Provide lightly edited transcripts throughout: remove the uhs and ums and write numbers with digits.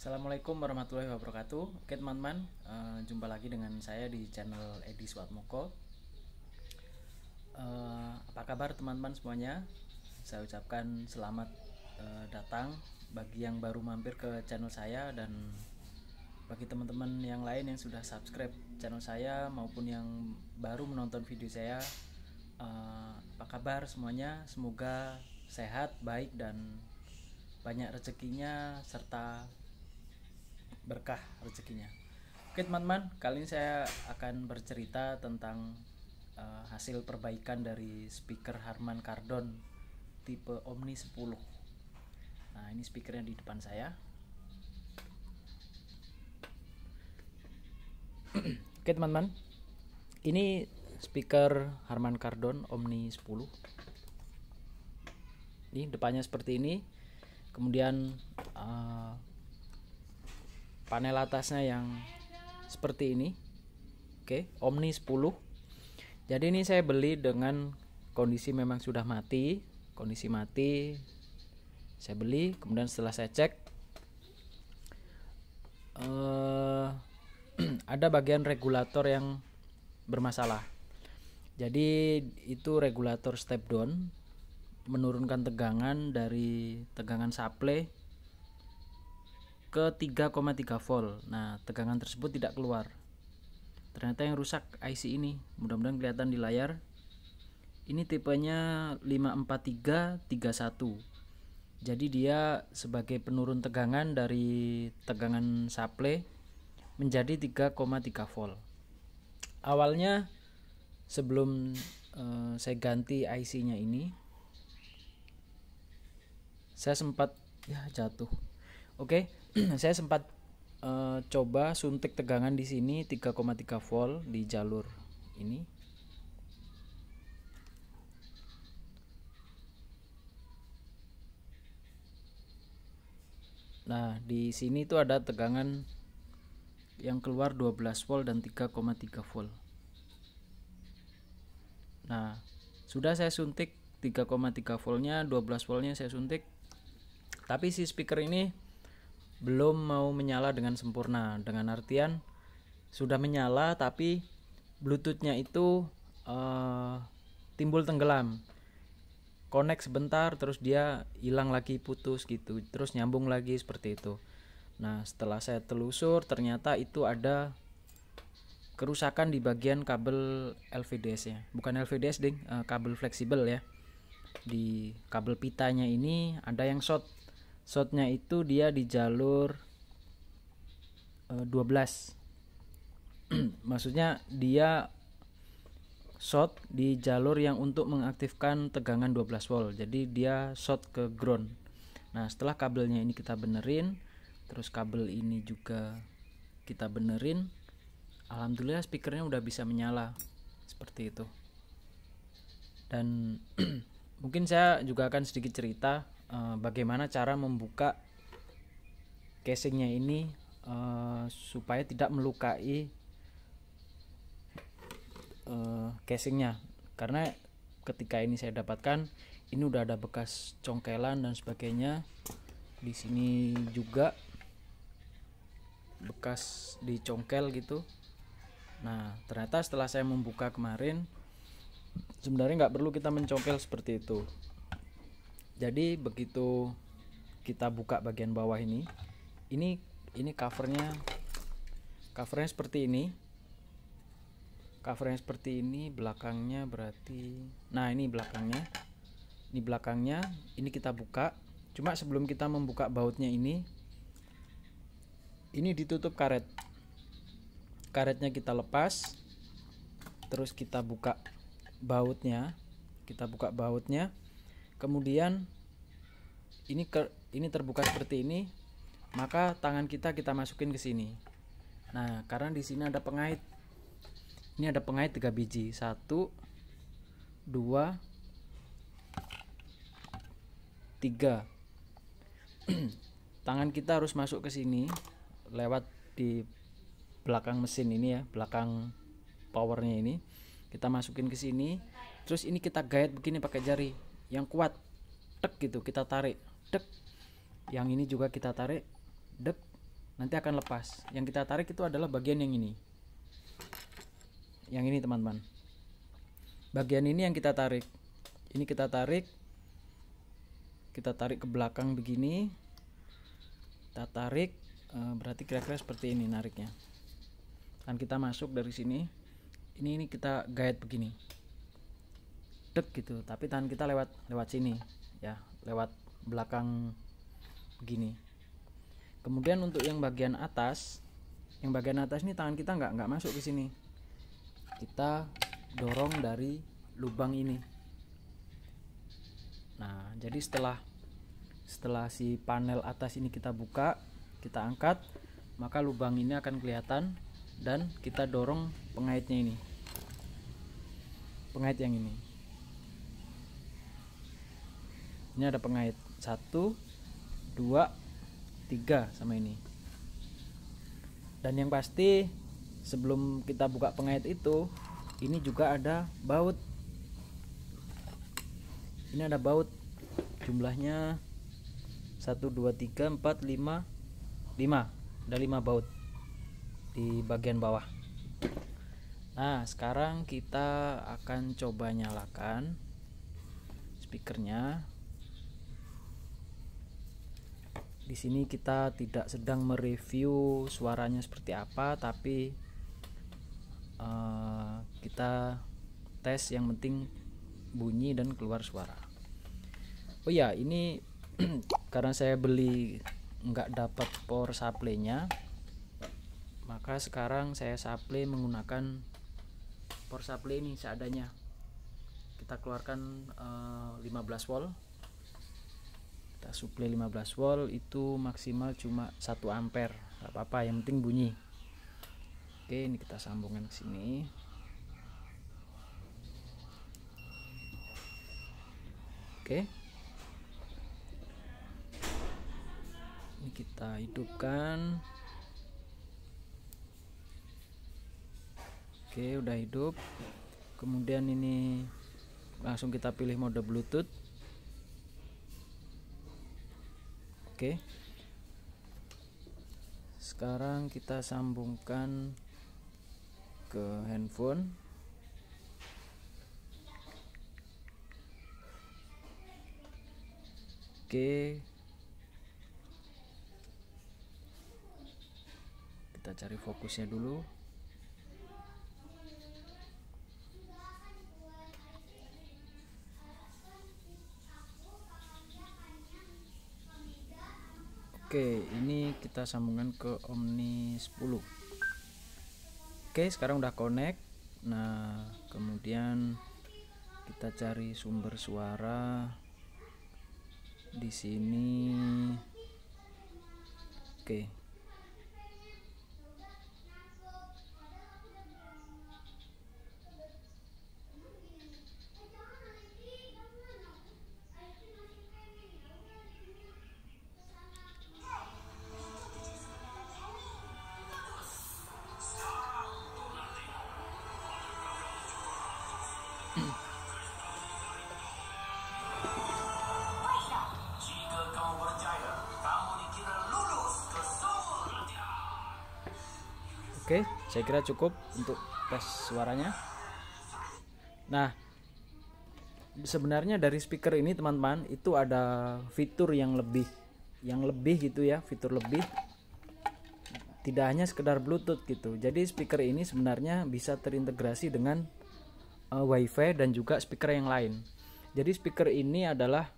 Assalamualaikum warahmatullahi wabarakatuh. Oke teman-teman, jumpa lagi dengan saya di channel Edi Swatmoko. Apa kabar teman-teman semuanya? Saya ucapkan selamat datang bagi yang baru mampir ke channel saya, dan bagi teman-teman yang lain yang sudah subscribe channel saya maupun yang baru menonton video saya. Apa kabar semuanya? Semoga sehat, baik, dan banyak rezekinya serta berkah rezekinya. Oke teman-teman, kali ini saya akan bercerita tentang hasil perbaikan dari speaker Harman Kardon tipe Omni 10. Nah, ini speakernya di depan saya. Oke teman-teman, ini speaker Harman Kardon Omni 10. Ini depannya seperti ini. Kemudian panel atasnya yang seperti ini. Oke, Omni 10. Jadi ini saya beli dengan kondisi memang sudah mati, kondisi mati. Saya beli, kemudian setelah saya cek ada bagian regulator yang bermasalah. Jadi itu regulator step down, menurunkan tegangan dari tegangan supply ke 3,3 volt. Nah, tegangan tersebut tidak keluar. Ternyata yang rusak IC ini. Mudah-mudahan kelihatan di layar. Ini tipenya 54331. Jadi dia sebagai penurun tegangan dari tegangan supply menjadi 3,3 volt. Awalnya sebelum saya ganti IC-nya ini, saya sempat jatuh. Oke, saya sempat coba suntik tegangan di sini 3,3 volt di jalur ini. Nah, di sini tuh ada tegangan yang keluar 12 volt dan 3,3 volt. Nah, sudah saya suntik 3,3 voltnya, 12 voltnya saya suntik. Tapi si speaker ini belum mau menyala dengan sempurna. Dengan artian sudah menyala tapi Bluetoothnya itu timbul tenggelam. Connect sebentar terus dia hilang lagi, putus gitu, terus nyambung lagi seperti itu. Nah, setelah saya telusur ternyata itu ada kerusakan di bagian kabel LVDS nya. Bukan LVDS ding, kabel fleksibel ya. Di kabel pitanya ini ada yang short. Shortnya itu dia di jalur 12. Maksudnya dia short di jalur yang untuk mengaktifkan tegangan 12 volt. Jadi dia short ke ground. Nah, setelah kabelnya ini kita benerin, terus kabel ini juga kita benerin, alhamdulillah speakernya udah bisa menyala seperti itu. Dan mungkin saya juga akan sedikit cerita bagaimana cara membuka casingnya ini supaya tidak melukai casingnya, karena ketika ini saya dapatkan ini udah ada bekas congkelan dan sebagainya. Di sini juga bekas dicongkel gitu. Nah, ternyata setelah saya membuka kemarin, sebenarnya nggak perlu kita mencongkel seperti itu. Jadi begitu kita buka bagian bawah ini covernya seperti ini. Covernya seperti ini, belakangnya berarti, nah ini belakangnya, ini kita buka. Cuma sebelum kita membuka bautnya ini ditutup karetnya kita lepas, terus kita buka bautnya, kemudian ini terbuka seperti ini, maka tangan kita masukin ke sini. Nah, karena di sini ada pengait. Ini ada pengait 3 biji. 1 2 3. Tangan kita harus masuk ke sini lewat di belakang mesin ini ya, belakang powernya ini. Kita masukin ke sini. Terus ini kita gait begini pakai jari yang kuat. Tek gitu, kita tarik. Dek. Yang ini juga kita tarik. Dek. nanti akan lepas. Yang kita tarik itu adalah bagian yang ini. Yang ini teman-teman. Bagian ini yang kita tarik. Ini kita tarik. Kita tarik ke belakang begini. Kita tarik, berarti kira-kira seperti ini nariknya. Dan kita masuk dari sini. Ini kita guide begini. Dek gitu, tapi tangan kita lewat sini ya, lewat belakang begini. Kemudian untuk yang bagian atas ini tangan kita nggak masuk ke sini. Kita dorong dari lubang ini. Nah, jadi setelah si panel atas ini kita buka, kita angkat, maka lubang ini akan kelihatan dan kita dorong pengaitnya ini. Pengait yang ini. Ini ada pengait 1, 2, 3 sama ini. Dan yang pasti sebelum kita buka pengait itu, ini juga ada baut. Ini ada baut. Jumlahnya 1, 2, 3, 4, 5. Ada 5 baut di bagian bawah. Nah, sekarang kita akan coba nyalakan speakernya. Di sini kita tidak sedang mereview suaranya seperti apa, tapi kita tes, yang penting bunyi dan keluar suara. Oh ya, ini karena saya beli nggak dapat power supply-nya, maka sekarang saya supply menggunakan power supply ini seadanya. Kita keluarkan 15 volt. Kita supply 15 volt, itu maksimal cuma 1 ampere. Gak apa-apa, yang penting bunyi. Oke, ini kita sambungkan ke sini. Oke. Ini kita hidupkan. Oke, udah hidup. Kemudian ini langsung kita pilih mode Bluetooth. Oke. Sekarang kita sambungkan ke handphone. Oke. Kita cari fokusnya dulu. Oke, ini kita sambungkan ke Omni 10. Oke, sekarang udah connect. Nah, kemudian kita cari sumber suara di sini. Oke. Oke, saya kira cukup untuk tes suaranya. Nah, sebenarnya dari speaker ini teman-teman itu ada fitur yang lebih gitu ya, fitur lebih. Tidak hanya sekedar Bluetooth gitu. Jadi speaker ini sebenarnya bisa terintegrasi dengan WiFi dan juga speaker yang lain. Jadi speaker ini adalah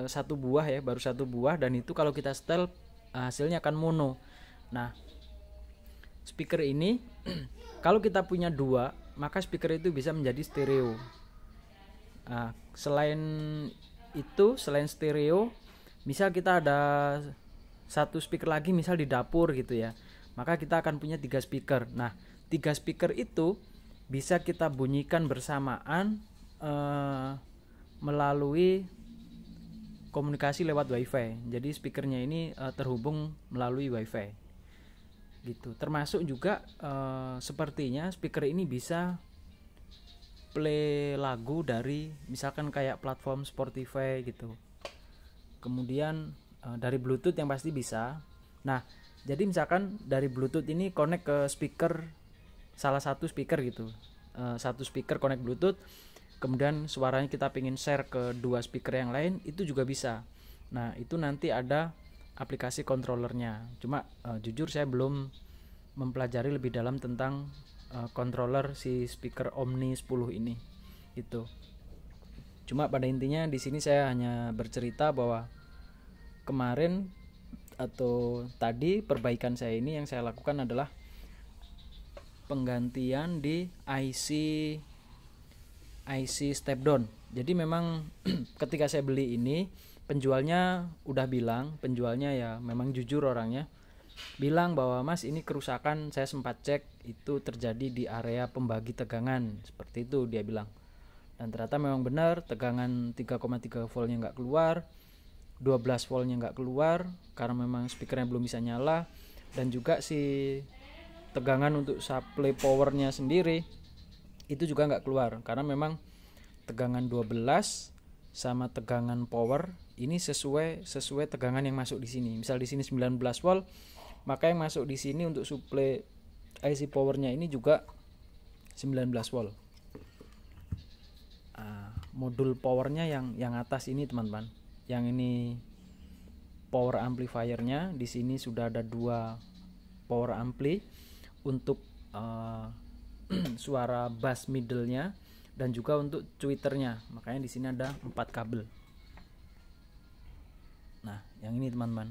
satu buah ya, baru satu buah, dan itu kalau kita setel hasilnya akan mono. Nah, speaker ini kalau kita punya dua, maka speaker itu bisa menjadi stereo. Nah, selain stereo, misal kita ada satu speaker lagi misal di dapur gitu ya, maka kita akan punya 3 speaker. Nah, 3 speaker itu bisa kita bunyikan bersamaan melalui komunikasi lewat WiFi. Jadi speakernya ini terhubung melalui WiFi gitu. Termasuk juga sepertinya speaker ini bisa play lagu dari misalkan kayak platform Spotify gitu. Kemudian dari Bluetooth yang pasti bisa. Nah, Jadi misalkan dari Bluetooth ini connect ke speaker, salah satu speaker gitu, satu speaker connect Bluetooth, kemudian suaranya kita pengen share ke dua speaker yang lain, itu juga bisa. Nah itu nanti ada aplikasi controllernya. Cuma jujur saya belum mempelajari lebih dalam tentang controller si speaker Omni 10 ini itu. Cuma pada intinya di sini saya hanya bercerita bahwa kemarin atau tadi perbaikan saya ini yang saya lakukan adalah penggantian di IC step down. Jadi memang ketika saya beli ini penjualnya udah bilang, penjualnya ya memang jujur orangnya, bilang bahwa Mas ini kerusakan, saya sempat cek itu terjadi di area pembagi tegangan, seperti itu dia bilang. Dan ternyata memang benar, tegangan 3,3 voltnya nggak keluar, 12 voltnya nggak keluar karena memang speakernya belum bisa nyala, dan juga si tegangan untuk supply powernya sendiri itu juga nggak keluar karena memang tegangan 12 sama tegangan power ini sesuai tegangan yang masuk di sini. Misal di sini 19 volt, maka yang masuk di sini untuk supply IC powernya ini juga 19 volt. Modul powernya yang atas ini teman-teman, yang ini power amplifiernya. Di sini sudah ada 2 power ampli untuk suara bass middle-nya dan juga untuk tweeternya. Makanya di sini ada 4 kabel. Nah, yang ini teman-teman.